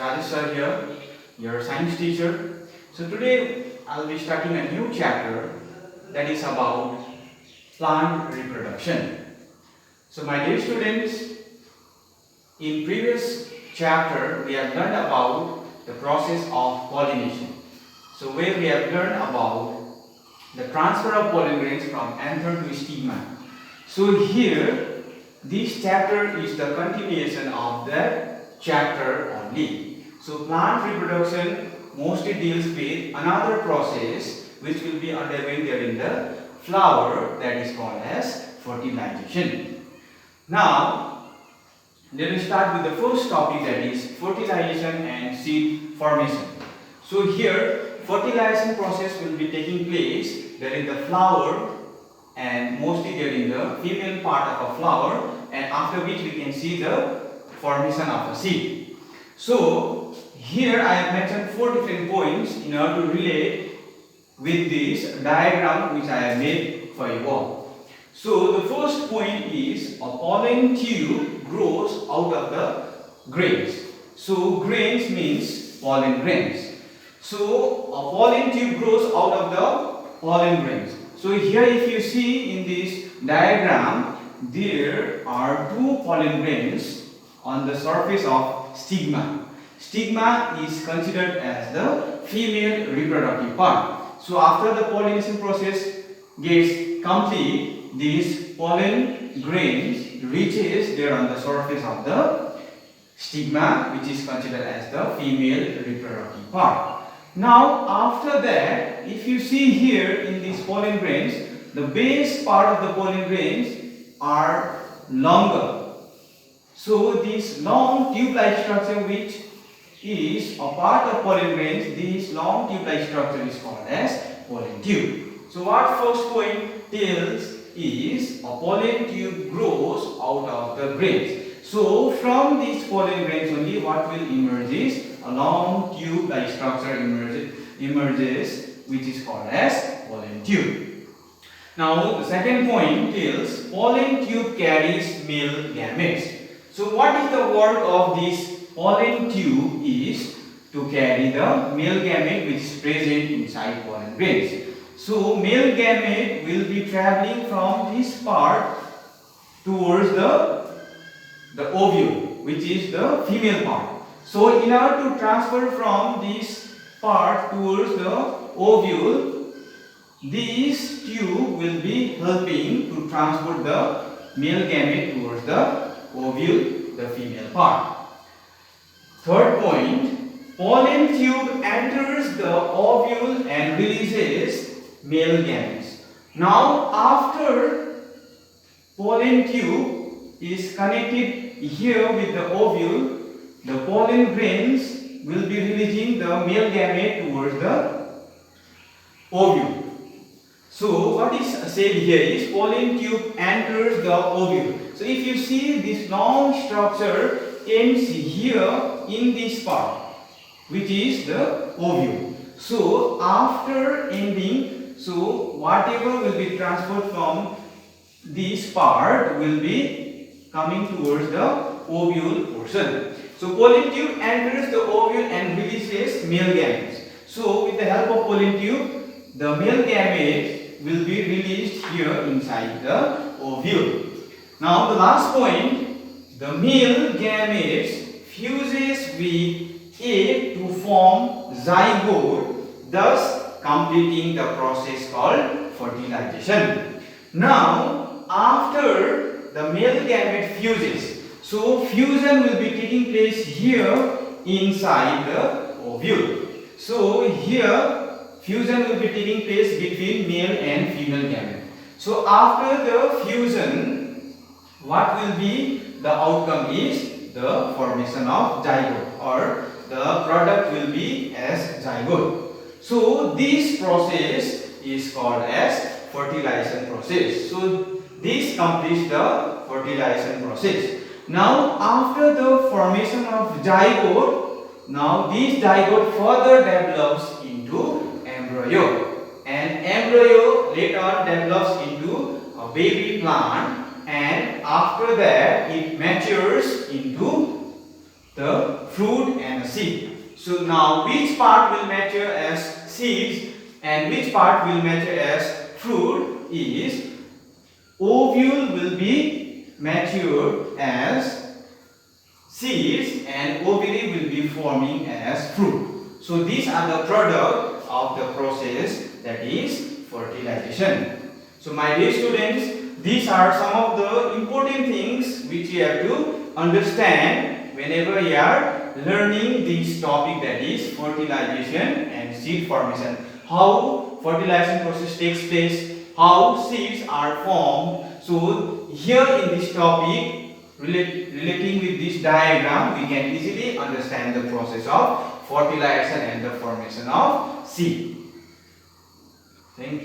Rajesh sir here, your science teacher. So today I'll be starting a new chapter that is about plant reproduction. So my dear students, in previous chapter we have learned about the process of pollination. So where we have learned about the transfer of pollen grains from anther to stigma. So here this chapter is the continuation of that chapter only. So plant reproduction mostly deals with another process which will be undergoing during the flower, that is called as fertilization. Now let us start with the first topic, that is fertilization and seed formation. So here fertilization process will be taking place during the flower and mostly during the female part of a flower, and after which we can see the formation of a seed. So here I have mentioned 4 different points in order to relate with this diagram which I have made for you all. So the first point is a pollen tube grows out of the grains. So grains means pollen grains. So a pollen tube grows out of the pollen grains. So here if you see in this diagram, there are 2 pollen grains on the surface of stigma. Stigma is considered as the female reproductive part. So after the pollination process gets complete, these pollen grains reaches there on the surface of the stigma, which is considered as the female reproductive part. Now after that, if you see here in these pollen grains, the base part of the pollen grains are longer. So this long tube-like structure which is a part of pollen grains, this long tube-like structure is called as pollen tube. So what first point tells is a pollen tube grows out of the grains. So from these pollen grains only what will emerge is a long tube-like structure emerges, which is called as pollen tube. Now the second point tells pollen tube carries male gametes. So what is the work of this pollen tube is to carry the male gamete which is present inside pollen grains. So male gamete will be traveling from this part towards the ovule, which is the female part. So in order to transfer from this part towards the ovule, this tube will be helping to transport the male gamete towards the ovule, the female part. Third point, pollen tube enters the ovule and releases male gametes. Now after pollen tube is connected here with the ovule, the pollen grains will be releasing the male gamete towards the ovule. So what is said here is pollen tube enters the ovule. So if you see this long structure ends here in this part, which is the ovule. So after ending, so whatever will be transferred from this part will be coming towards the ovule portion. So pollen tube enters the ovule and releases male gametes. So with the help of pollen tube, the male gamete will be released here inside the ovule. Now the last point, the male gametes fuses with egg to form zygote, thus completing the process called fertilization. Now after the male gamete fuses, so fusion will be taking place here inside the ovule. So here fusion will be taking place between male and female gamete. So after the fusion, what will be the outcome is the formation of zygote, or the product will be as zygote. So this process is called as fertilization process. So this completes the fertilization process. Now after the formation of zygote, now this zygote further develops into embryo, and embryo later develops into a baby plant, and after that it matures into the fruit and a seed. So now which part will mature as seeds and which part will mature as fruit is ovule will be matured as seeds and ovary will be forming as fruit. So these are the product of the process that is fertilization. So my dear students, these are some of the important things which you have to understand whenever you are learning this topic, that is fertilization and seed formation. How fertilization process takes place, how seeds are formed. So here in this topic, relating with this diagram, we can easily understand the process of fertilization and the formation of seed. Thank you.